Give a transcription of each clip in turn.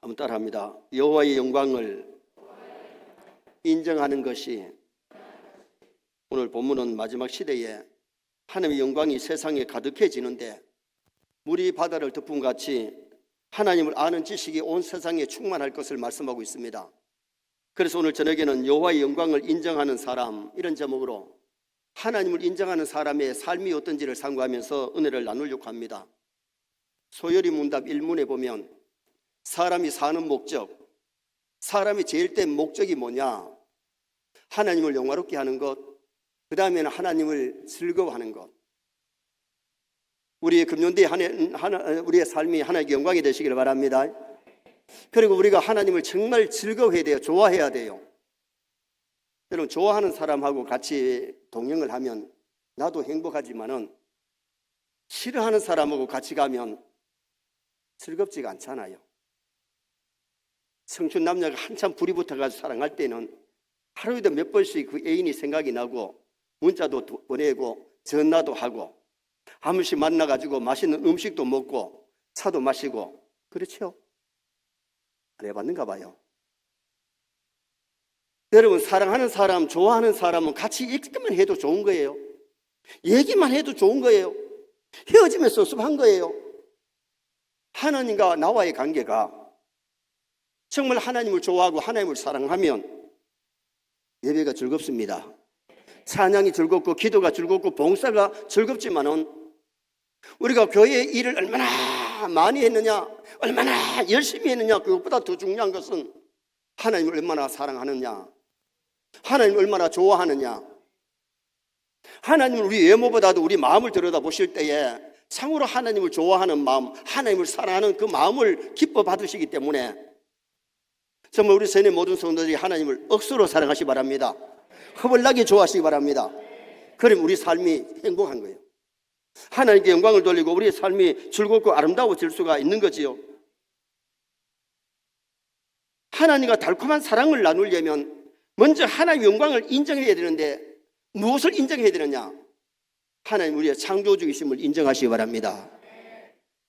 한번 따라합니다. 여호와의 영광을 인정하는 것이, 오늘 본문은 마지막 시대에 하나님의 영광이 세상에 가득해지는데 물이 바다를 덮음같이 하나님을 아는 지식이 온 세상에 충만할 것을 말씀하고 있습니다. 그래서 오늘 저녁에는 여호와의 영광을 인정하는 사람, 이런 제목으로 하나님을 인정하는 사람의 삶이 어떤지를 상고하면서 은혜를 나누려고 합니다. 소요리 문답 1문에 보면 사람이 사는 목적, 사람이 제일 된 목적이 뭐냐? 하나님을 영화롭게 하는 것, 그 다음에는 하나님을 즐거워하는 것. 우리의 금년도에 우리의 삶이 하나님의 영광이 되시기를 바랍니다. 그리고 우리가 하나님을 정말 즐거워해야 돼요. 좋아해야 돼요. 여러분, 좋아하는 사람하고 같이 동행을 하면 나도 행복하지만은 싫어하는 사람하고 같이 가면 즐겁지가 않잖아요. 청춘 남녀가 한참 불이 붙어가지고 사랑할 때는 하루에도 몇 번씩 그 애인이 생각이 나고 문자도 보내고 전화도 하고 한 번씩 만나가지고 맛있는 음식도 먹고 차도 마시고, 그렇죠? 안 해봤는가 봐요. 여러분, 사랑하는 사람, 좋아하는 사람은 같이 얘기만 해도 좋은 거예요. 얘기만 해도 좋은 거예요. 헤어지면 섭섭한 거예요. 하나님과 나와의 관계가 정말 하나님을 좋아하고 하나님을 사랑하면 예배가 즐겁습니다. 찬양이 즐겁고 기도가 즐겁고 봉사가 즐겁지만은 우리가 교회의 일을 얼마나 많이 했느냐, 얼마나 열심히 했느냐, 그것보다 더 중요한 것은 하나님을 얼마나 사랑하느냐, 하나님을 얼마나 좋아하느냐. 하나님을 우리 외모보다도 우리 마음을 들여다보실 때에 참으로 하나님을 좋아하는 마음, 하나님을 사랑하는 그 마음을 기뻐 받으시기 때문에 정말 우리 세뇌 모든 성도들이 하나님을 억수로 사랑하시기 바랍니다. 허벌나게 좋아하시기 바랍니다. 그럼 우리 삶이 행복한 거예요. 하나님께 영광을 돌리고 우리의 삶이 즐겁고 아름다워질 수가 있는 거지요. 하나님과 달콤한 사랑을 나누려면 먼저 하나님의 영광을 인정해야 되는데 무엇을 인정해야 되느냐? 하나님 우리의 창조주이심을 인정하시기 바랍니다.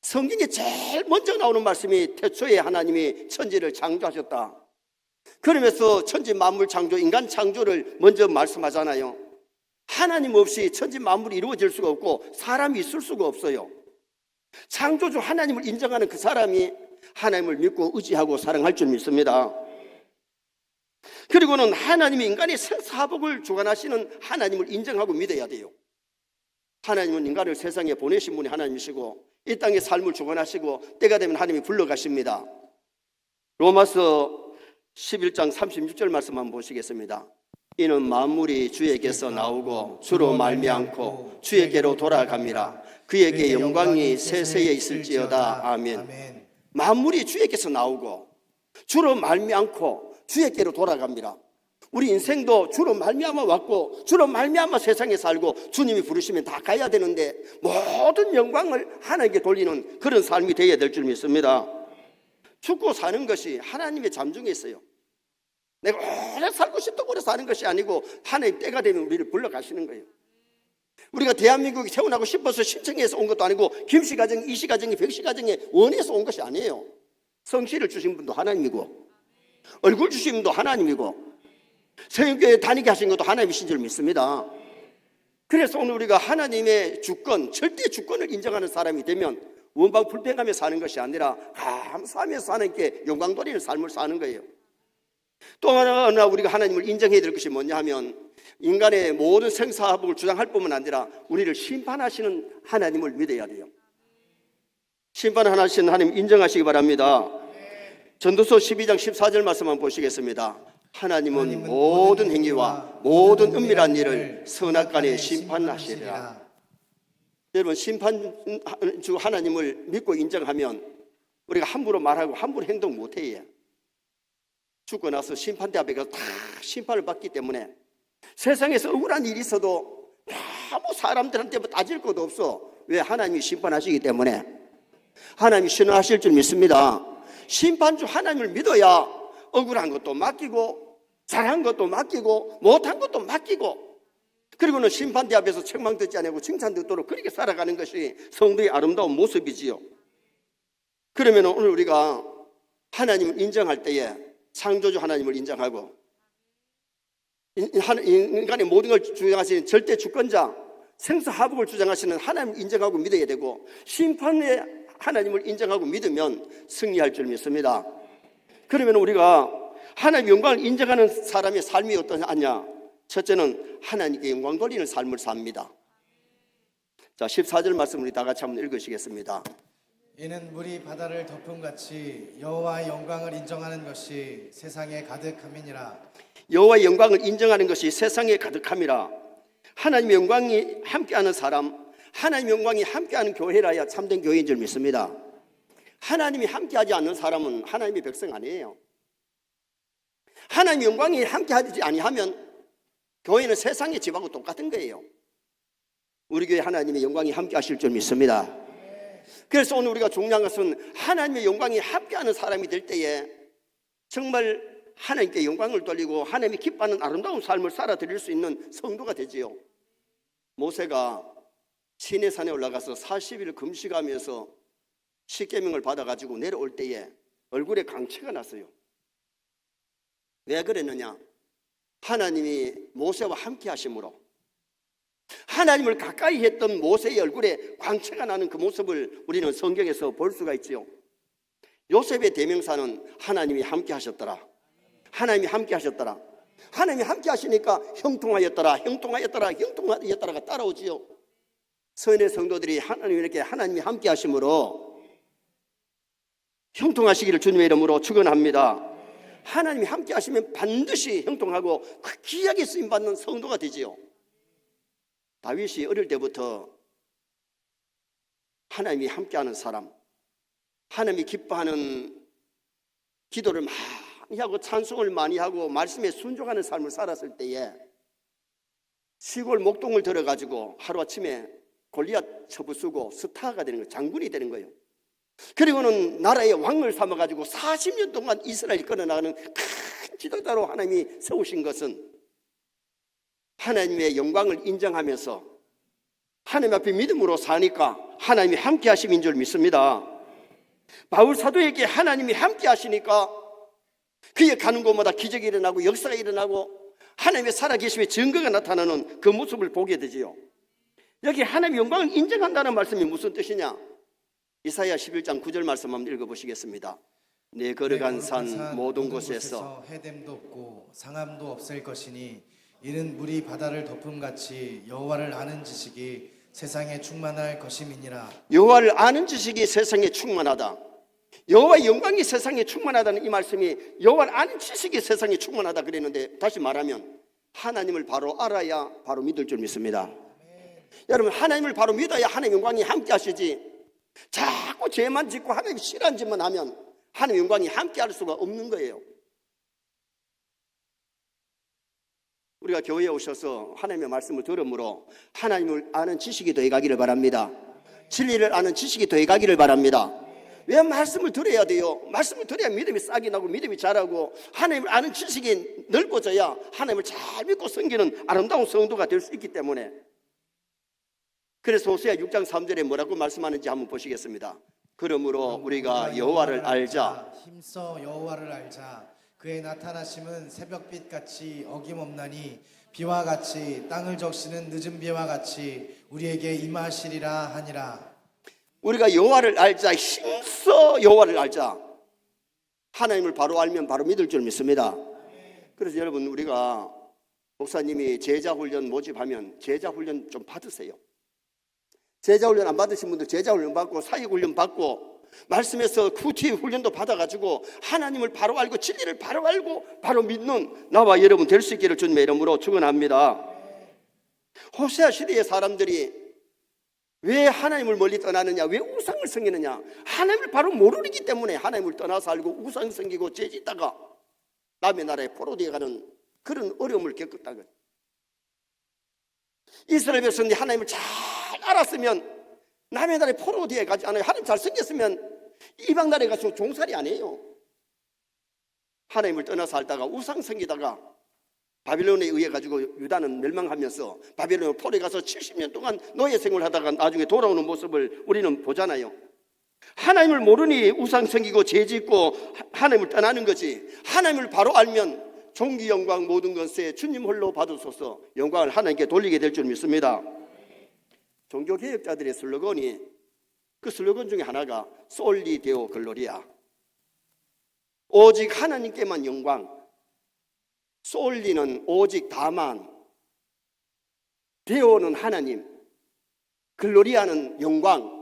성경에 제일 먼저 나오는 말씀이 태초에 하나님이 천지를 창조하셨다. 그러면서 천지 만물 창조, 인간 창조를 먼저 말씀하잖아요. 하나님 없이 천지 만물이 이루어질 수가 없고 사람이 있을 수가 없어요. 창조주 하나님을 인정하는 그 사람이 하나님을 믿고 의지하고 사랑할 줄 믿습니다. 그리고는 하나님이 인간의 생사화복을 주관하시는 하나님을 인정하고 믿어야 돼요. 하나님은 인간을 세상에 보내신 분이 하나님이시고 이 땅의 삶을 주관하시고 때가 되면 하나님이 불러가십니다. 로마서 11장 36절 말씀 한번 보시겠습니다. 이는 만물이 주에게서 나오고 주로 말미암고 주에게로 돌아갑니다. 그에게 영광이 세세에 있을지어다. 아멘. 만물이 주에게서 나오고 주로 말미암고 주에게로 돌아갑니다. 우리 인생도 주로 말미암아 왔고 주로 말미암아 세상에 살고 주님이 부르시면 다 가야 되는데 모든 영광을 하나님께 돌리는 그런 삶이 되어야 될 줄 믿습니다. 죽고 사는 것이 하나님의 잠중에 있어요. 내가 오래 살고 싶다고 오래 사는 것이 아니고 하나님 때가 되면 우리를 불러가시는 거예요. 우리가 대한민국에 태어나고 싶어서 신청해서 온 것도 아니고 김씨가정, 이씨가정이, 백씨가정에 원해서 온 것이 아니에요. 성씨를 주신 분도 하나님이고 얼굴 주신 분도 하나님이고 성경교회 다니게 하신 것도 하나님이신 줄 믿습니다. 그래서 오늘 우리가 하나님의 주권, 절대 주권을 인정하는 사람이 되면 원방 불평하며 사는 것이 아니라 감사하면서 하나님께 영광 돌리는 삶을 사는 거예요. 또 하나 우리가 하나님을 인정해야 될 것이 뭐냐 하면 인간의 모든 생사화복을 주장할 뿐만 아니라 우리를 심판하시는 하나님을 믿어야 돼요. 심판하시는 하나님 인정하시기 바랍니다. 전도서 12장 14절 말씀 한번 보시겠습니다. 하나님은 모든 행위와 모든 은밀한 일을 선악간에 심판하시리라. 여러분, 심판주 하나님을 믿고 인정하면 우리가 함부로 말하고 함부로 행동 못해요. 죽고 나서 심판대 앞에 가서 다 심판을 받기 때문에 세상에서 억울한 일이 있어도 아무 사람들한테 따질 것도 없어. 왜? 하나님이 심판하시기 때문에. 하나님이 신뢰하실 줄 믿습니다. 심판주 하나님을 믿어야 억울한 것도 맡기고 잘한 것도 맡기고 못한 것도 맡기고 그리고는 심판대 앞에서 책망 듣지 않고 칭찬 듣도록 그렇게 살아가는 것이 성도의 아름다운 모습이지요. 그러면 오늘 우리가 하나님을 인정할 때에 창조주 하나님을 인정하고 인간의 모든 걸 주장하시는 절대 주권자 생사화복을 주장하시는 하나님을 인정하고 믿어야 되고 심판의 하나님을 인정하고 믿으면 승리할 줄 믿습니다. 그러면 우리가 하나님의 영광을 인정하는 사람의 삶이 어떠냐? 첫째는 하나님께 영광 돌리는 삶을 삽니다. 자, 14절 말씀 우리 다 같이 한번 읽으시겠습니다. 이는 물이 바다를 덮음같이 여호와의 영광을 인정하는 것이 세상에 가득함이니라. 여호와의 영광을 인정하는 것이 세상에 가득함이라. 하나님의 영광이 함께하는 사람, 하나님의 영광이 함께하는 교회라야 참된 교회인 줄 믿습니다. 하나님이 함께하지 않는 사람은 하나님의 백성 아니에요. 하나님의 영광이 함께하지 아니하면 교회는 세상의 집하고 똑같은 거예요. 우리 교회 하나님의 영광이 함께하실 줄 믿습니다. 그래서 오늘 우리가 중요한 것은 하나님의 영광이 함께하는 사람이 될 때에 정말 하나님께 영광을 돌리고 하나님이 기뻐하는 아름다운 삶을 살아드릴 수 있는 성도가 되지요. 모세가 시내산에 올라가서 40일 금식하면서 십계명을 받아가지고 내려올 때에 얼굴에 광채가 났어요. 왜 그랬느냐? 하나님이 모세와 함께 하심으로 하나님을 가까이 했던 모세의 얼굴에 광채가 나는 그 모습을 우리는 성경에서 볼 수가 있지요. 요셉의 대명사는 하나님이 함께 하셨더라. 하나님이 함께 하셨더라. 하나님이 함께 하시니까 형통하였더라, 형통하였더라, 형통하였더라가 따라오지요. 선의 성도들이 하나님이 함께 하심으로 형통하시기를 주님의 이름으로 축원합니다. 하나님이 함께 하시면 반드시 형통하고 그 귀하게 쓰임받는 성도가 되지요. 다윗이 어릴 때부터 하나님이 함께하는 사람, 하나님이 기뻐하는 기도를 많이 하고 찬송을 많이 하고 말씀에 순종하는 삶을 살았을 때에 시골 목동을 들어가지고 하루아침에 골리앗 쳐부수고 스타가 되는 거예요. 장군이 되는 거예요. 그리고는 나라의 왕을 삼아가지고 40년 동안 이스라엘이 끌어나가는 큰 지도자로 하나님이 세우신 것은 하나님의 영광을 인정하면서 하나님 앞에 믿음으로 사니까 하나님이 함께 하심인 줄 믿습니다. 바울 사도에게 하나님이 함께 하시니까 그의 가는 곳마다 기적이 일어나고 역사가 일어나고 하나님의 살아계심의 증거가 나타나는 그 모습을 보게 되지요. 여기 하나님의 영광을 인정한다는 말씀이 무슨 뜻이냐? 이사야 11장 9절 말씀 한번 읽어보시겠습니다. 내 걸어간 산 모든 곳에서 해됨도 없고 상함도 없을 것이니 이는 물이 바다를 덮음같이 여호와를 아는 지식이 세상에 충만할 것임이니라. 여호와를 아는 지식이 세상에 충만하다. 여호와의 영광이 세상에 충만하다는 이 말씀이 여호와를 아는 지식이 세상에 충만하다 그랬는데, 다시 말하면 하나님을 바로 알아야 바로 믿을 줄 믿습니다. 여러분, 하나님을 바로 믿어야 하나님의 영광이 함께 하시지, 자꾸 죄만 짓고 하나님 싫어하는 짓만 하면 하나님의 영광이 함께 할 수가 없는 거예요. 우리가 교회에 오셔서 하나님의 말씀을 들음으로 하나님을 아는 지식이 더해가기를 바랍니다. 진리를 아는 지식이 더해가기를 바랍니다. 왜 말씀을 들어야 돼요? 말씀을 들어야 믿음이 싹이 나고 믿음이 자라고 하나님을 아는 지식이 넓어져야 하나님을 잘 믿고 섬기는 아름다운 성도가 될 수 있기 때문에. 그래서 호세아 6장 3절에 뭐라고 말씀하는지 한번 보시겠습니다. 그러므로 우리가 여호와를 알자. 힘써 여호와를 알자. 그의 나타나심은 새벽빛 같이 어김없나니 비와 같이 땅을 적시는 늦은 비와 같이 우리에게 임하시리라 하니라. 우리가 여호와를 알자, 힘써 여호와를 알자. 하나님을 바로 알면 바로 믿을 줄 믿습니다. 그래서 여러분, 우리가 목사님이 제자훈련 모집하면 제자훈련 좀 받으세요. 제자훈련 안 받으신 분들 제자훈련 받고 사역훈련 받고 말씀에서 QT 훈련도 받아가지고 하나님을 바로 알고 진리를 바로 알고 바로 믿는 나와 여러분 될 수 있기를 주님의 이름으로 축원합니다. 호세아 시대의 사람들이 왜 하나님을 멀리 떠나느냐, 왜 우상을 섬기느냐? 하나님을 바로 모르기 때문에 하나님을 떠나서 알고 우상 섬기고 죄짓다가 남의 나라에 포로되어 가는 그런 어려움을 겪었다고요. 이스라엘 백성들이 하나님을 잘 알았으면 남의 나라에 포로되어 가지 않아요. 하나님 잘 섬겼으면 이방 나라에 가서 종살이 안 해요. 하나님을 떠나서 살다가 우상 섬기다가 바빌론에 의해 가지고 유다는 멸망하면서 바빌론에 포로에 가서 70년 동안 노예 생활을 하다가 나중에 돌아오는 모습을 우리는 보잖아요. 하나님을 모르니 우상 섬기고 죄 짓고 하나님을 떠나는 거지. 하나님을 바로 알면 존귀 영광 모든 것에 주님 홀로 받으소서 영광을 하나님께 돌리게 될 줄 믿습니다. 종교개혁자들의 슬로건이 그 슬로건 중에 하나가 솔리 데오 글로리아, 오직 하나님께만 영광. 솔리는 오직 다만, 데오는 하나님, 글로리아는 영광.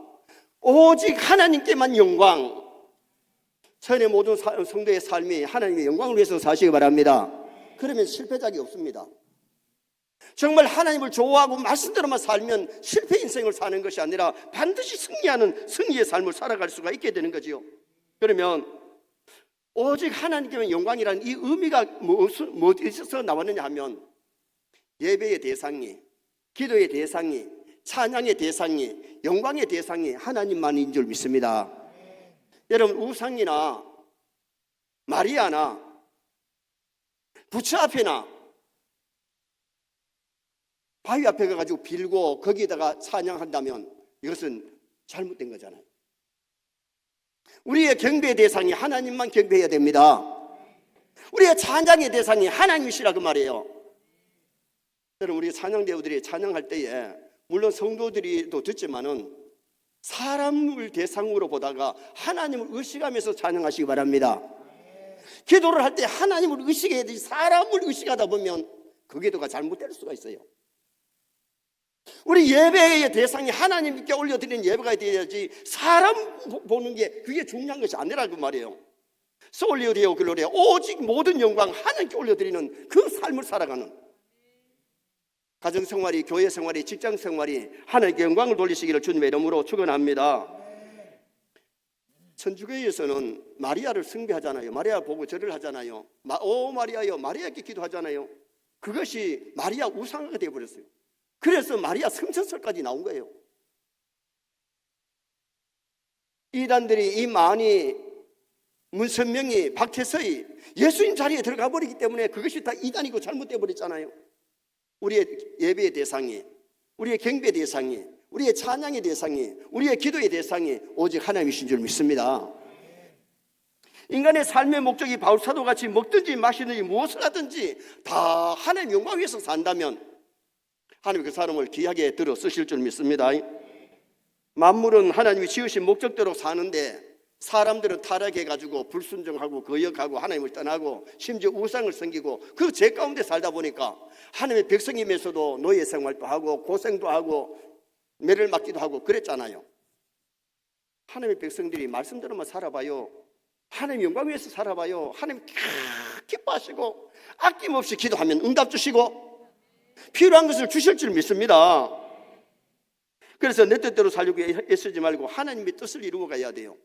오직 하나님께만 영광. 천의 모든 성도의 삶이 하나님의 영광을 위해서 사시기 바랍니다. 그러면 실패작이 없습니다. 정말 하나님을 좋아하고 말씀대로만 살면 실패 인생을 사는 것이 아니라 반드시 승리하는 승리의 삶을 살아갈 수가 있게 되는 거지요. 그러면 오직 하나님께만 영광이라는 이 의미가 어디서 나왔느냐 하면 예배의 대상이, 기도의 대상이, 찬양의 대상이, 영광의 대상이 하나님만인 줄 믿습니다. 여러분, 우상이나 마리아나 부처 앞에나 바위 앞에 가가지고 빌고 거기에다가 찬양한다면 이것은 잘못된 거잖아요. 우리의 경배의 대상이 하나님만 경배해야 됩니다. 우리의 찬양의 대상이 하나님이시라 그 말이에요. 여러분, 우리 찬양대우들이 찬양할 때에 물론 성도들이 또 듣지만은 사람을 대상으로 보다가 하나님을 의식하면서 찬양하시기 바랍니다. 기도를 할 때 하나님을 의식해야 되지 사람을 의식하다 보면 그 기도가 잘못될 수가 있어요. 우리 예배의 대상이 하나님께 올려드리는 예배가 되어야지 사람 보는 게 그게 중요한 것이 아니라고 말이에요. 솔리오 데오 글로리아, 오직 모든 영광 하나님께 올려드리는 그 삶을 살아가는 가정생활이, 교회생활이, 직장생활이 하나님께 영광을 돌리시기를 주님의 이름으로 축원합니다. 천주교에서는 마리아를 숭배하잖아요. 마리아 보고 절을 하잖아요. 오 마리아여, 마리아께 기도하잖아요. 그것이 마리아 우상화가 되어버렸어요. 그래서 마리아 성천설까지 나온 거예요. 이단들이 이만희, 문선명이, 박혜서이 예수님 자리에 들어가 버리기 때문에 그것이 다 이단이고 잘못되어 버렸잖아요. 우리의 예배의 대상이, 우리의 경배의 대상이, 우리의 찬양의 대상이, 우리의 기도의 대상이 오직 하나님이신 줄 믿습니다. 인간의 삶의 목적이 바울사도같이 먹든지 마시든지 무엇을 하든지 다 하나님 영광 위해서 산다면 하나님 그 사람을 귀하게 들어 쓰실 줄 믿습니다. 만물은 하나님이 지으신 목적대로 사는데 사람들은 타락해가지고 불순종하고 거역하고 하나님을 떠나고 심지어 우상을 섬기고 그 죄 가운데 살다 보니까 하나님의 백성이면서도 노예 생활도 하고 고생도 하고 매를 맞기도 하고 그랬잖아요. 하나님의 백성들이 말씀대로만 살아봐요. 하나님 영광 위해서 살아봐요. 하나님 기뻐하시고 아낌없이 기도하면 응답 주시고 필요한 것을 주실 줄 믿습니다. 그래서 내 뜻대로 살려고 애쓰지 말고 하나님의 뜻을 이루어 가야 돼요.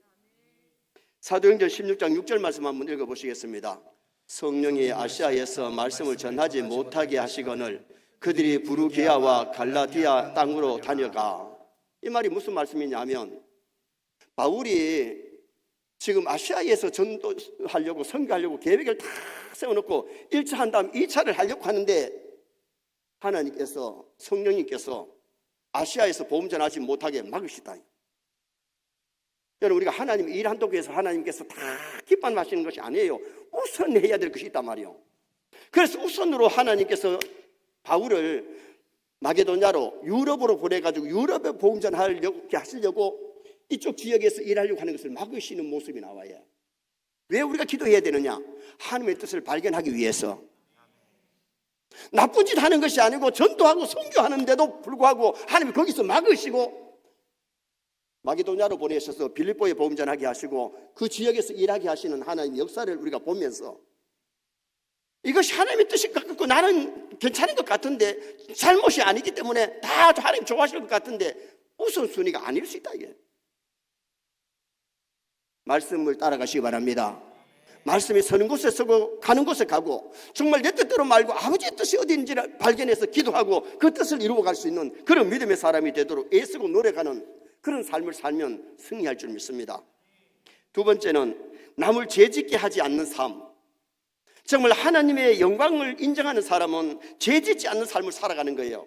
사도행전 16장 6절 말씀 한번 읽어보시겠습니다. 성령이 아시아에서 말씀을 전하지 못하게 하시거늘 그들이 부르기아와 갈라디아 땅으로 다녀가. 이 말이 무슨 말씀이냐면 바울이 지금 아시아에서 전도하려고 선교하려고 계획을 다 세워놓고 1차 한 다음 2차를 하려고 하는데 하나님께서, 성령님께서 아시아에서 복음 전하지 못하게 막으시다. 여러분, 우리가 하나님 일한다고 해서 하나님께서 다 기뻐하시는 것이 아니에요. 우선 해야 될 것이 있단 말이에요. 그래서 우선으로 하나님께서 바울을 마게도냐로 유럽으로 보내가지고 유럽에 복음 전하시려고 이쪽 지역에서 일하려고 하는 것을 막으시는 모습이 나와요. 왜 우리가 기도해야 되느냐? 하나님의 뜻을 발견하기 위해서. 나쁜 짓 하는 것이 아니고 전도하고 선교하는데도 불구하고 하나님이 거기서 막으시고 마게도냐로 보내셔서 빌립보에 복음 전하게 하시고 그 지역에서 일하게 하시는 하나님의 역사를 우리가 보면서 이것이 하나님의 뜻인 것 같고 나는 괜찮은 것 같은데 잘못이 아니기 때문에 다 하나님 좋아하실 것 같은데 우선순위가 아닐 수 있다. 이게 말씀을 따라가시기 바랍니다. 말씀이 서는 곳에 서고 가는 곳에 가고 정말 내 뜻대로 말고 아버지의 뜻이 어디인지를 발견해서 기도하고 그 뜻을 이루어갈 수 있는 그런 믿음의 사람이 되도록 애쓰고 노력하는 그런 삶을 살면 승리할 줄 믿습니다. 두 번째는 남을 죄짓게 하지 않는 삶. 정말 하나님의 영광을 인정하는 사람은 죄짓지 않는 삶을 살아가는 거예요.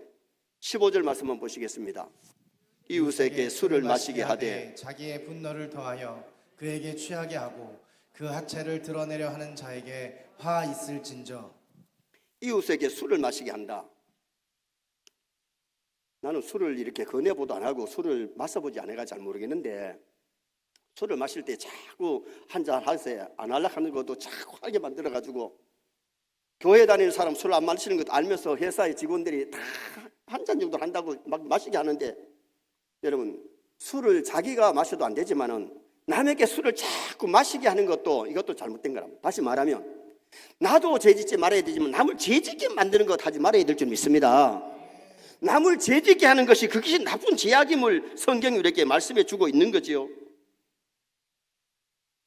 15절 말씀만 보시겠습니다. 이웃에게 술을 마시게 하되 자기의 분노를 더하여 그에게 취하게 하고 그 하체를 드러내려 하는 자에게 화 있을진저. 이웃에게 술을 마시게 한다. 나는 술을 이렇게 권해보도 안 하고 술을 마셔보지 않아가 잘 모르겠는데, 술을 마실 때 자꾸 한잔 하세요 안 하려고 하는 것도 자꾸 하게 만들어가지고, 교회 다니는 사람 술 안 마시는 것도 알면서 회사의 직원들이 다 한 잔 정도 한다고 막 마시게 하는데, 여러분, 술을 자기가 마셔도 안 되지만은 남에게 술을 자꾸 마시게 하는 것도, 이것도 잘못된 거랍니다. 다시 말하면 나도 죄짓지 말아야 되지만 남을 죄짓게 만드는 것 하지 말아야 될 줄 믿습니다. 남을 죄짓게 하는 것이 그것이 나쁜 죄악임을 성경이 이렇게 말씀해 주고 있는 거지요.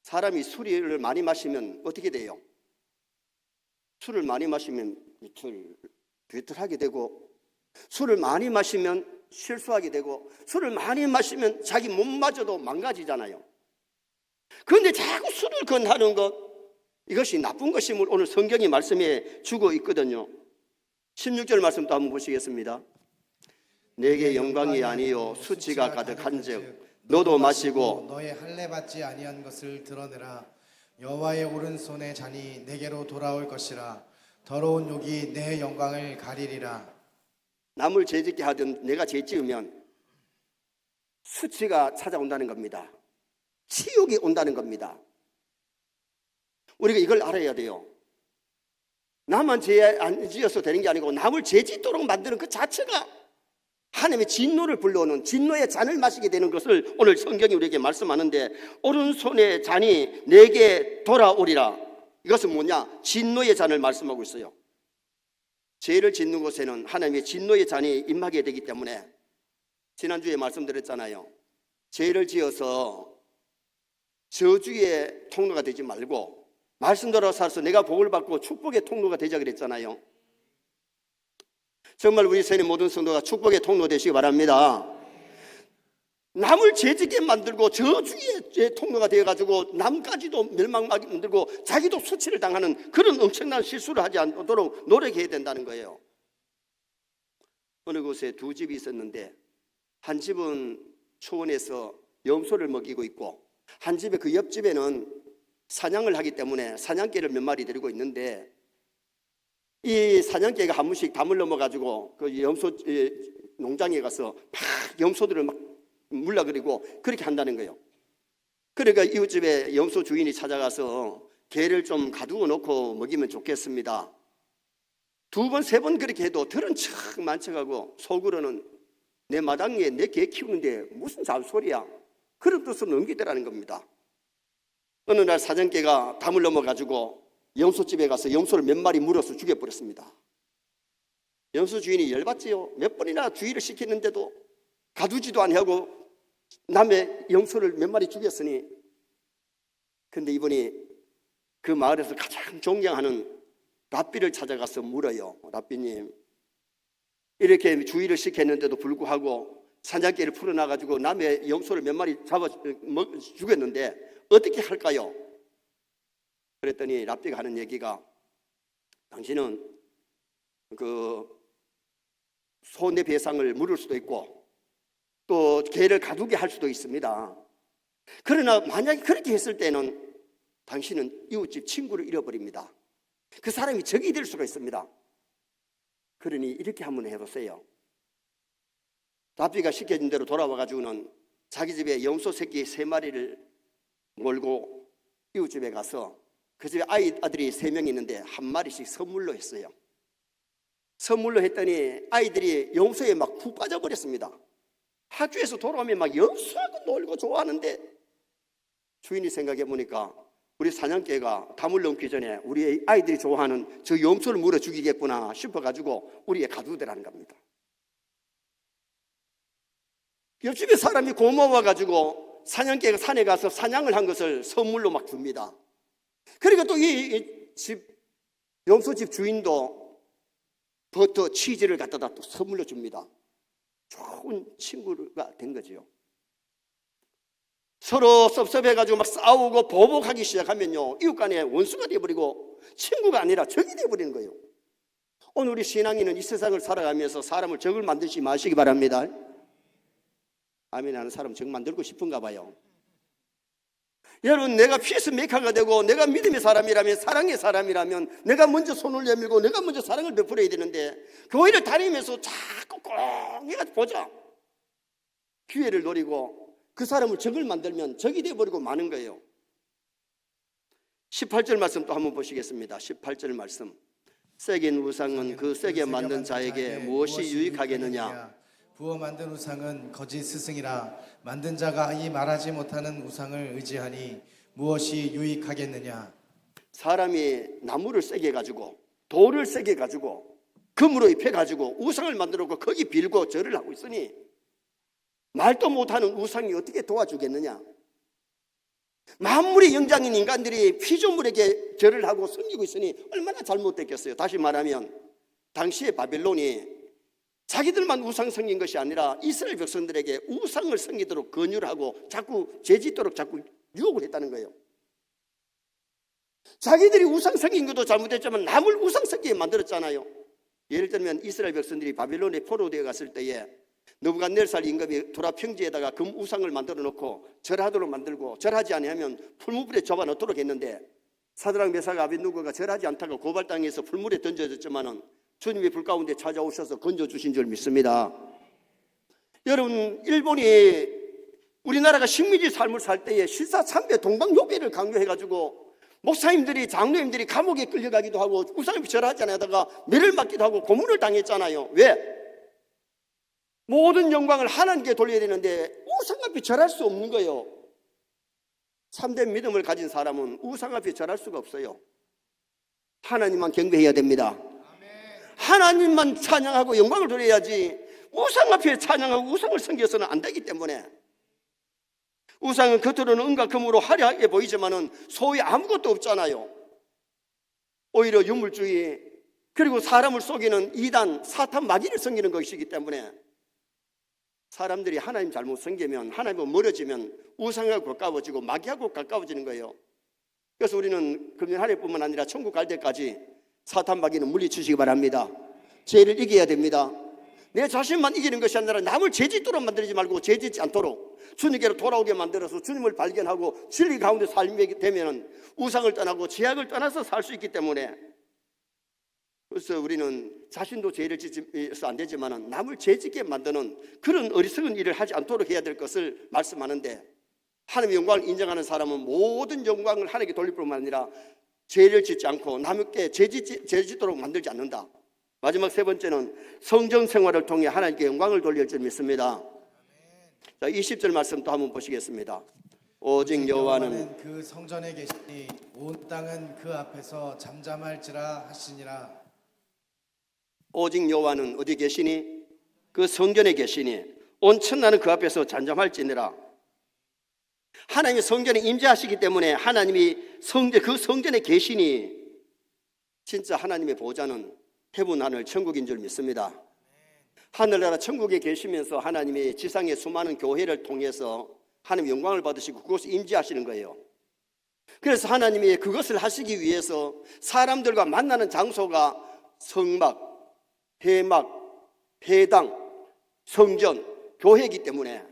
사람이 술을 많이 마시면 어떻게 돼요? 술을 많이 마시면 뒤틀하게 되고, 술을 많이 마시면 실수하게 되고, 술을 많이 마시면 자기 몸마저도 망가지잖아요. 그런데 자꾸 술을 권하는 것, 이것이 나쁜 것임을 오늘 성경이 말씀해 주고 있거든요. 16절 말씀도 한번 보시겠습니다. 내게 영광이 아니요 수치가 가득한즉 너도 마시고 너의 할례 받지 아니한 것을 드러내라. 여호와의 오른손의 잔이 내게로 돌아올 것이라. 더러운 욕이 내 영광을 가리리라. 남을 죄짓게 하든 내가 죄지으면 수치가 찾아온다는 겁니다. 치욕이 온다는 겁니다. 우리가 이걸 알아야 돼요. 나만 죄 안 지어서 되는 게 아니고 남을 죄짓도록 만드는 그 자체가 하나님의 진노를 불러오는, 진노의 잔을 마시게 되는 것을 오늘 성경이 우리에게 말씀하는데, 오른손의 잔이 내게 돌아오리라. 이것은 뭐냐? 진노의 잔을 말씀하고 있어요. 죄를 짓는 곳에는 하나님의 진노의 잔이 임하게 되기 때문에, 지난주에 말씀드렸잖아요. 죄를 지어서 저주의 통로가 되지 말고 말씀대로 살아서 내가 복을 받고 축복의 통로가 되자 그랬잖아요. 정말 우리 세계 모든 성도가 축복의 통로 되시기 바랍니다. 남을 죄짓게 만들고 저주의 통로가 되어가지고 남까지도 멸망하게 만들고 자기도 수치를 당하는 그런 엄청난 실수를 하지 않도록 노력해야 된다는 거예요. 어느 곳에 두 집이 있었는데, 한 집은 초원에서 염소를 먹이고 있고, 한 집에 그 옆집에는 사냥을 하기 때문에 사냥개를 몇 마리 데리고 있는데, 이 사냥개가 한 번씩 담을 넘어가지고 그 염소 농장에 가서 막 염소들을 막 물러그리고 그렇게 한다는 거예요. 그러니까 이웃집에 염소 주인이 찾아가서 개를 좀 가두어 놓고 먹이면 좋겠습니다. 두 번, 세 번 그렇게 해도 들은 척 만척하고 속으로는 내 마당에 내 개 키우는데 무슨 잔소리야, 그런 뜻으로 넘기더라는 겁니다. 어느 날 사냥개가 담을 넘어가지고 염소집에 가서 염소를 몇 마리 물어서 죽여버렸습니다. 염소 주인이 열받지요. 몇 번이나 주의를 시키는데도 가두지도 아니하고 남의 염소를 몇 마리 죽였으니. 근데 이분이 그 마을에서 가장 존경하는 랍비를 찾아가서 물어요. 랍비님, 이렇게 주의를 시켰는데도 불구하고 사냥개를 풀어놔가지고 남의 염소를 몇 마리 잡아 죽였는데 어떻게 할까요? 그랬더니 랍비가 하는 얘기가, 당신은 그 손해배상을 물을 수도 있고 또 개를 가두게 할 수도 있습니다. 그러나 만약에 그렇게 했을 때는 당신은 이웃집 친구를 잃어버립니다. 그 사람이 적이 될 수가 있습니다. 그러니 이렇게 한번 해보세요. 랍비가 시켜준 대로 돌아와가지고는 자기 집에 염소 새끼 3마리를 몰고 이웃집에 가서 그 집에 아들이 3명이 있는데 1마리씩 선물로 했어요. 선물로 했더니 아이들이 염소에 막 푹 빠져버렸습니다. 학교에서 돌아오면 막 염소하고 놀고 좋아하는데, 주인이 생각해 보니까 우리 사냥개가 담을 넘기 전에 우리 아이들이 좋아하는 저 염소를 물어 죽이겠구나 싶어가지고 우리에 가두더라는 겁니다. 옆집에 사람이 고마워가지고 사냥개가 산에 가서 사냥을 한 것을 선물로 막 줍니다. 그러니까 또 이 집 염소집 주인도 버터, 치즈를 갖다가 또 선물로 줍니다. 좋은 친구가 된 거죠. 서로 섭섭해가지고 막 싸우고 보복하기 시작하면요, 이웃 간에 원수가 되어버리고 친구가 아니라 적이 되어버리는 거예요. 오늘 우리 신앙인은 이 세상을 살아가면서 사람을 적을 만들지 마시기 바랍니다. 아멘 하는 사람 정말 만들고 싶은가 봐요. 여러분, 내가 피스메이커가 되고 내가 믿음의 사람이라면, 사랑의 사람이라면 내가 먼저 손을 내밀고 내가 먼저 사랑을 베풀어야 되는데 교회를 다니면서 자꾸 꼭 해가지고 보자. 기회를 노리고 그 사람을 적을 만들면 적이 되어버리고 마는 거예요. 18절 말씀 또 한번 보시겠습니다. 18절 말씀. 새긴 우상은 그 새게 만든 자에게 무엇이 유익하겠느냐. 부어 만든 우상은 거짓 스승이라 만든 자가 이 말하지 못하는 우상을 의지하니 무엇이 유익하겠느냐. 사람이 나무를 세게 가지고 돌을 세게 가지고 금으로 입혀 가지고 우상을 만들고 거기 빌고 절을 하고 있으니 말도 못하는 우상이 어떻게 도와주겠느냐. 만물의 영장인 인간들이 피조물에게 절을 하고 섬기고 있으니 얼마나 잘못됐겠어요. 다시 말하면 당시의 바벨론이 자기들만 우상 섬긴 것이 아니라 이스라엘 백성들에게 우상을 섬기도록 권유를 하고 자꾸 죄짓도록 자꾸 유혹을 했다는 거예요. 자기들이 우상 섬긴 것도 잘못했지만 남을 우상 섬기게 만들었잖아요. 예를 들면 이스라엘 백성들이 바벨론에 포로되어 갔을 때에 느부갓네살 임금이 도라 평지에다가 금 우상을 만들어 놓고 절하도록 만들고, 절하지 아니하면 풀무불에 접어 넣도록 했는데 사드락 메삭 아벳느고가 절하지 않다가 고발당해서 풀물에 던져졌지만은 주님이 불 가운데 찾아오셔서 건져주신 줄 믿습니다. 여러분, 일본이 우리나라가 식민지 삶을 살 때에 실사참배 동방요배를 강요해가지고 목사님들이, 장로님들이 감옥에 끌려가기도 하고 우상을 절하지 않다가 매를 맞기도 하고 고문을 당했잖아요. 왜? 모든 영광을 하나님께 돌려야 되는데 우상 앞에 절할 수 없는 거예요. 참된 믿음을 가진 사람은 우상 앞에 절할 수가 없어요. 하나님만 경배해야 됩니다. 하나님만 찬양하고 영광을 돌려야지 우상 앞에 찬양하고 우상을 섬겨서는 안 되기 때문에. 우상은 겉으로는 은과 금으로 화려하게 보이지만은 소위 아무것도 없잖아요. 오히려 유물주의, 그리고 사람을 속이는 이단, 사탄, 마귀를 섬기는 것이기 때문에 사람들이 하나님 잘못 섬기면, 하나님과 멀어지면 우상하고 가까워지고 마귀하고 가까워지는 거예요. 그래서 우리는 금년 한 해뿐만 아니라 천국 갈 때까지 사탄, 마귀는 물리치시기 바랍니다. 죄를 이겨야 됩니다. 내 자신만 이기는 것이 아니라 남을 죄짓도록 만들지 말고 죄짓지 않도록 주님께로 돌아오게 만들어서 주님을 발견하고 진리 가운데 살게 되면 우상을 떠나고 죄악을 떠나서 살 수 있기 때문에, 그래서 우리는 자신도 죄를 짓어서 안 되지만 남을 죄짓게 만드는 그런 어리석은 일을 하지 않도록 해야 될 것을 말씀하는데, 하나님의 영광을 인정하는 사람은 모든 영광을 하나님께 돌릴 뿐만 아니라 죄를 짓지 않고 남에게 죄짓도록 만들지 않는다. 마지막 세 번째는 성전 생활을 통해 하나님께 영광을 돌릴 줄 믿습니다. 자, 20절 말씀 또 한번 보시겠습니다. 오직 여호와는 그 성전에 계시니 온 땅은 그 앞에서 잠잠할지라 하시니라. 오직 여호와는 어디 계시니? 그 성전에 계시니 온 천하는 그 앞에서 잠잠할지니라. 하나님이 성전에 임재하시기 때문에 하나님이 그 성전에 계시니 진짜 하나님의 보좌는 해분 하늘 천국인 줄 믿습니다. 하늘나라 천국에 계시면서 하나님이 지상의 수많은 교회를 통해서 하나님의 영광을 받으시고 그곳에 임재하시는 거예요. 그래서 하나님이 그것을 하시기 위해서 사람들과 만나는 장소가 성막, 회막, 회당, 성전, 교회이기 때문에,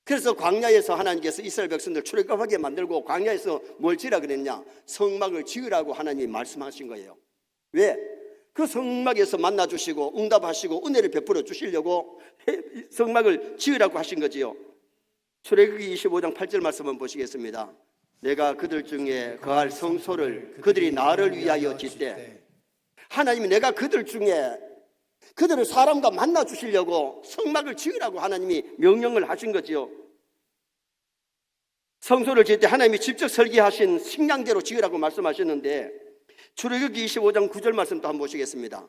그래서 광야에서 하나님께서 이스라엘 백성들 출애굽하게 만들고 광야에서 뭘 지으라 그랬냐? 성막을 지으라고 하나님이 말씀하신 거예요. 왜? 그 성막에서 만나주시고 응답하시고 은혜를 베풀어 주시려고 성막을 지으라고 하신 거지요. 출애굽기 25장 8절 말씀 한번 보시겠습니다. 내가 그들 중에 거할 성소를 그들이 나를 위하여 짓되, 하나님이 내가 그들 중에 그들을 사람과 만나 주시려고 성막을 지으라고 하나님이 명령을 하신 거지요. 성소를 지을 때 하나님이 직접 설계하신 식량대로 지으라고 말씀하셨는데, 출애굽기 25장 9절 말씀도 한번 보시겠습니다.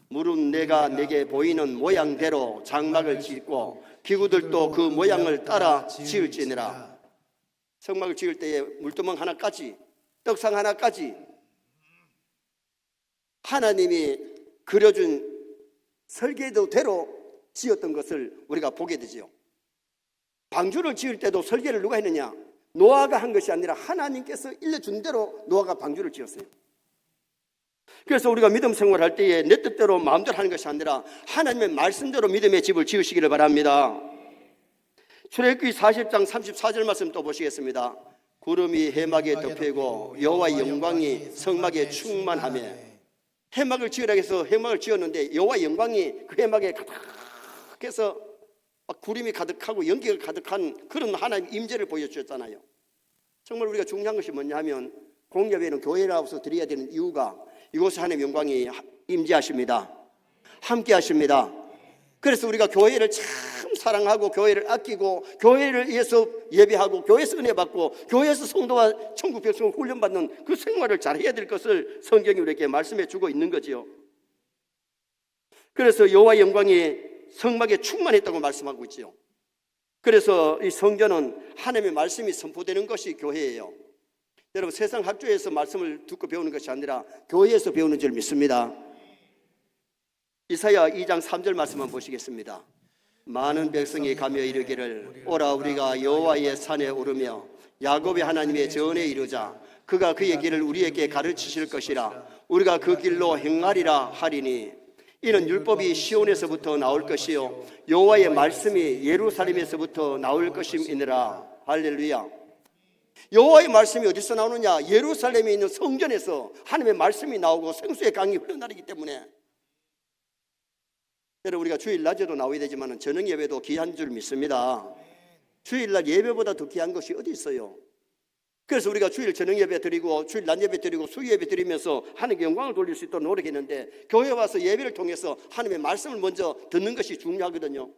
무릇 내가 내게 보이는 모양대로 장막을 짓고 기구들도 그 모양을 따라 지을지니라. 성막을 지을 때에 물두멍 하나까지, 떡상 하나까지 하나님이 그려준 설계도대로 지었던 것을 우리가 보게 되지요. 방주를 지을 때도 설계를 누가 했느냐? 노아가 한 것이 아니라 하나님께서 일러준 대로 노아가 방주를 지었어요. 그래서 우리가 믿음 생활할 때에 내 뜻대로 마음대로 하는 것이 아니라 하나님의 말씀대로 믿음의 집을 지으시기를 바랍니다. 출애굽기 40장 34절 말씀 또 보시겠습니다. 구름이 해막에 덮이고 여호와의 영광이 성막에 충만하며. 해막을 지으라 해서 해막을 지었는데 여호와의 영광이 그 해막에 가득해서 막 구름이 가득하고 연기가 가득한 그런 하나님의 임재를 보여주셨잖아요. 정말 우리가 중요한 것이 뭐냐 하면 공예배는 교회에 나와서 드려야 되는 이유가 이곳에 하나님의 영광이 임재하십니다. 함께 하십니다. 그래서 우리가 교회를 참 사랑하고 교회를 아끼고 교회를 위해서 예배하고 교회에서 은혜 받고 교회에서 성도와 천국 백성을 훈련받는 그 생활을 잘해야 될 것을 성경이 우리에게 말씀해 주고 있는 거지요. 그래서 여호와의 영광이 성막에 충만했다고 말씀하고 있지요. 그래서 이 성전은 하나님의 말씀이 선포되는 것이 교회예요. 여러분, 세상 학교에서 말씀을 듣고 배우는 것이 아니라 교회에서 배우는 줄 믿습니다. 이사야 2장 3절 말씀만 보시겠습니다. 많은 백성이 가며 이르기를 오라 우리가 여호와의 산에 오르며 야곱의 하나님의 전에 이르자. 그가 그의 길을 우리에게 가르치실 것이라. 우리가 그 길로 행하리라 하리니 이는 율법이 시온에서부터 나올 것이요 여호와의 말씀이 예루살렘에서부터 나올 것임이니라. 할렐루야. 여호와의 말씀이 어디서 나오느냐? 예루살렘에 있는 성전에서 하나님의 말씀이 나오고 생수의 강이 흘러나르기 때문에. 여러분, 우리가 주일 낮에도 나와야 되지만 저녁 예배도 귀한 줄 믿습니다. 주일날 예배보다 더 귀한 것이 어디 있어요? 그래서 우리가 주일 저녁 예배 드리고 주일 낮 예배 드리고 수요 예배 드리면서 하나님께 영광을 돌릴 수 있도록 노력했는데 교회 와서 예배를 통해서 하나님의 말씀을 먼저 듣는 것이 중요하거든요.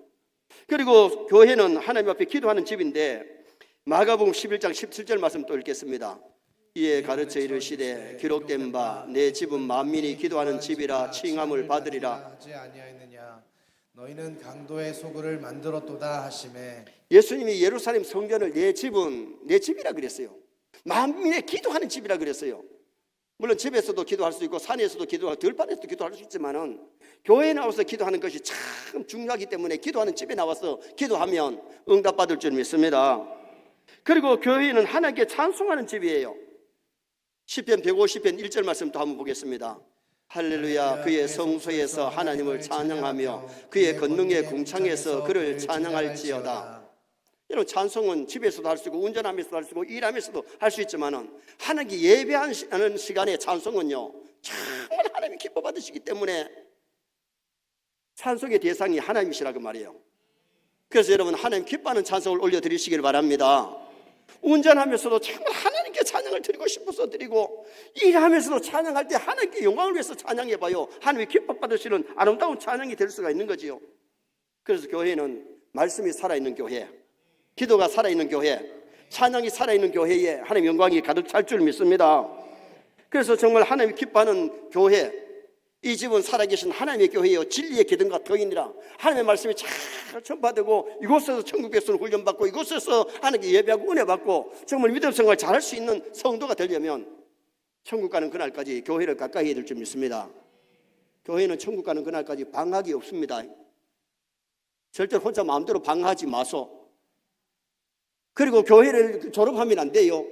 그리고 교회는 하나님 앞에 기도하는 집인데 마가복음 11장 17절 말씀 또 읽겠습니다. 이에 가르쳐 이르시되 기록된 바 내 집은 만민이 기도하는 집이라 칭함을 받으리라. 하지 아니하였느냐? 너희는 강도의 소굴을 만들었도다 하시매. 예수님이 예루살렘 성전을 내 집은 내 집이라 그랬어요. 만민의 기도하는 집이라 그랬어요. 물론 집에서도 기도할 수 있고 산에서도 기도하고 들판에서도 기도할 수 있지만은 교회에 나와서 기도하는 것이 참 중요하기 때문에 기도하는 집에 나와서 기도하면 응답받을 줄 믿습니다. 그리고 교회는 하나님께 찬송하는 집이에요. 시편 150편 1절 말씀도 한번 보겠습니다. 할렐루야. 그의 성소에서 하나님을 찬양하며 그의 권능의 궁창에서 그를 찬양할지어다. 여러분, 찬송은 집에서도 할 수 있고 운전하면서도 할 수 있고 일하면서도 할 수 있지만은 하나님께 예배하는 시간에 찬송은요 정말 하나님이 기뻐 받으시기 때문에 찬송의 대상이 하나님이시라고 말이에요. 그래서 여러분, 하나님 기뻐하는 찬송을 올려드리시길 바랍니다. 운전하면서도 정말 하나님께 찬양을 드리고 싶어서 드리고 일하면서도 찬양할 때 하나님께 영광을 위해서 찬양해봐요. 하나님이 기뻐 받으시는 아름다운 찬양이 될 수가 있는 거지요. 그래서 교회는 말씀이 살아있는 교회, 기도가 살아있는 교회, 찬양이 살아있는 교회에 하나님 영광이 가득 찰 줄 믿습니다. 그래서 정말 하나님이 기뻐하는 교회, 이 집은 살아계신 하나님의 교회요 진리의 기둥과 터이니라. 하나님의 말씀이 잘 전파되고 이곳에서 천국 백성을 훈련받고 이곳에서 하나님께 예배하고 은혜받고 정말 믿음 생활 잘할 수 있는 성도가 되려면 천국 가는 그날까지 교회를 가까이 해야 될 줄 믿습니다. 교회는 천국 가는 그날까지 방학이 없습니다. 절대 혼자 마음대로 방학하지 마소. 그리고 교회를 졸업하면 안 돼요.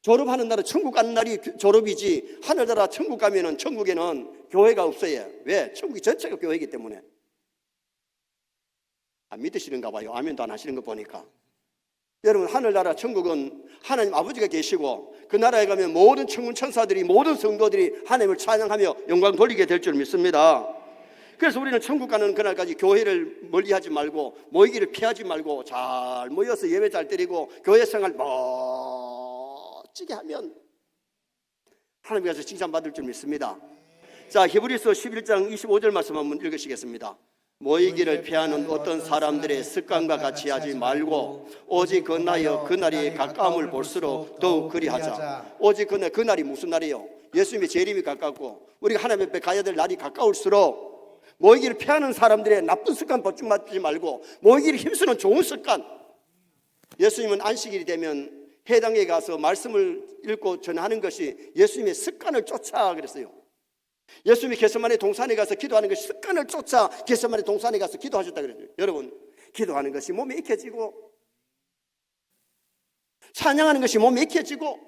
졸업하는 날은 천국 가는 날이 졸업이지 하늘나라 천국 가면은 천국에는 교회가 없어요. 왜? 천국이 전체가 교회이기 때문에. 안 믿으시는가 봐요. 아멘도 안 하시는 거 보니까. 여러분, 하늘나라 천국은 하나님 아버지가 계시고 그 나라에 가면 모든 천군 천사들이 모든 성도들이 하나님을 찬양하며 영광 돌리게 될 줄 믿습니다. 그래서 우리는 천국 가는 그날까지 교회를 멀리하지 말고 모이기를 피하지 말고 잘 모여서 예배 잘 드리고 교회 생활 멋지게 하면 하나님께서 칭찬받을 줄 믿습니다. 자, 히브리서 11장 25절 말씀 한번 읽으시겠습니다. 모이기를 피하는 어떤 사람들의 습관과 같이 하지 말고 오직 건너여 그날이 가까움을 볼수록 더욱 그리하자. 오직 그날이 무슨 날이요? 예수님의 재림이 가깝고 우리가 하나님 앞에 가야 될 날이 가까울수록 모이기를 피하는 사람들의 나쁜 습관 벗지 말고 모이기를 힘쓰는 좋은 습관. 예수님은 안식일이 되면 회당에 가서 말씀을 읽고 전하는 것이 예수님의 습관을 쫓아 그랬어요. 예수님이 겟세마네 동산에 가서 기도하는 것이 습관을 쫓아 겟세마네 동산에 가서 기도하셨다 그랬어요. 여러분, 기도하는 것이 몸에 익혀지고 찬양하는 것이 몸에 익혀지고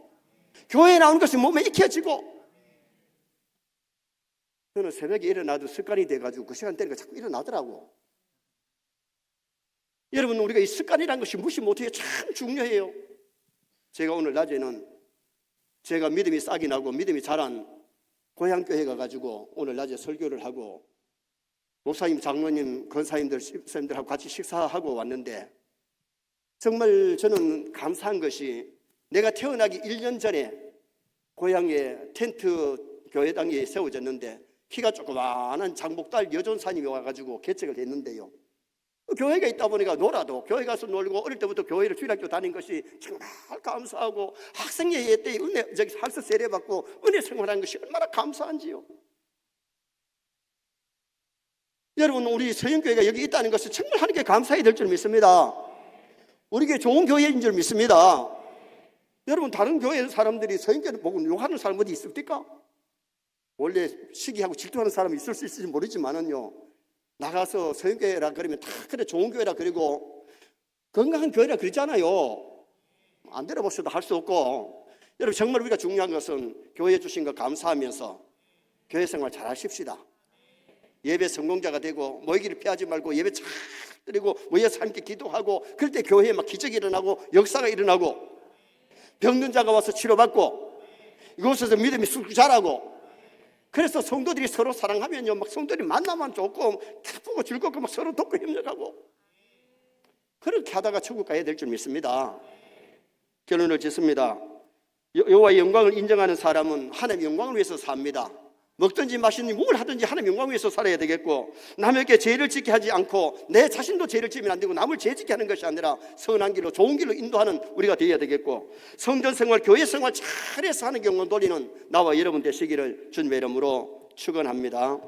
교회에 나오는 것이 몸에 익혀지고. 저는 새벽에 일어나도 습관이 돼가지고 그 시간대가 자꾸 일어나더라고. 여러분, 우리가 이 습관이라는 것이 무시 못해요. 참 중요해요. 제가 오늘 낮에는 제가 믿음이 싹이 나고 믿음이 자란 고향교회 가가지고 오늘 낮에 설교를 하고 목사님, 장로님, 권사님들, 집사님들하고 같이 식사하고 왔는데 정말 저는 감사한 것이 내가 태어나기 1년 전에 고향에 텐트 교회당이 세워졌는데 키가 조그마한 장복달 여전사님이 와가지고 개척을 했는데요. 교회가 있다 보니까 놀아도 교회 가서 놀고 어릴 때부터 교회를 주일학교 다닌 것이 정말 감사하고 학생예회 때 은혜 학습 세례 받고 은혜 생활하는 것이 얼마나 감사한지요. 여러분, 우리 서영교회가 여기 있다는 것은 정말 하나님께 감사해야 될 줄 믿습니다. 우리에게 좋은 교회인 줄 믿습니다. 여러분, 다른 교회 사람들이 서영교회를 보고 욕하는 사람 어디 있습니까? 원래 시기하고 질투하는 사람이 있을 수 있을지 모르지만은요, 나가서 서영교회라 그러면 다 그래 좋은 교회라 그리고 건강한 교회라 그러잖아요. 안 들어보셔도 할 수 없고. 여러분, 정말 우리가 중요한 것은 교회 주신 거 감사하면서 교회 생활 잘 하십시다. 예배 성공자가 되고 모이기를 피하지 말고 예배 잘 드리고 모여서 함께 기도하고 그럴 때 교회에 막 기적이 일어나고 역사가 일어나고 병든 자가 와서 치료받고 이곳에서 믿음이 쑥 자라고. 그래서 성도들이 서로 사랑하면요, 막 성도들이 만나면 좋고 기쁘고 즐겁고 막 서로 돕고 협력하고 그렇게 하다가 천국 가야 될 줄 믿습니다. 결론을 짓습니다. 여호와의 영광을 인정하는 사람은 하나님의 영광을 위해서 삽니다. 먹든지 마시든지 뭘 하든지 하나님의 영광을 위해서 살아야 되겠고 남에게 죄를 짓게 하지 않고 내 자신도 죄를 지으면 안 되고 남을 죄 짓게 하는 것이 아니라 선한 길로 좋은 길로 인도하는 우리가 되어야 되겠고 성전 생활, 교회 생활 잘해서 하는 경건 돌리는 나와 여러분 되시기를 주님의 이름으로 축원합니다.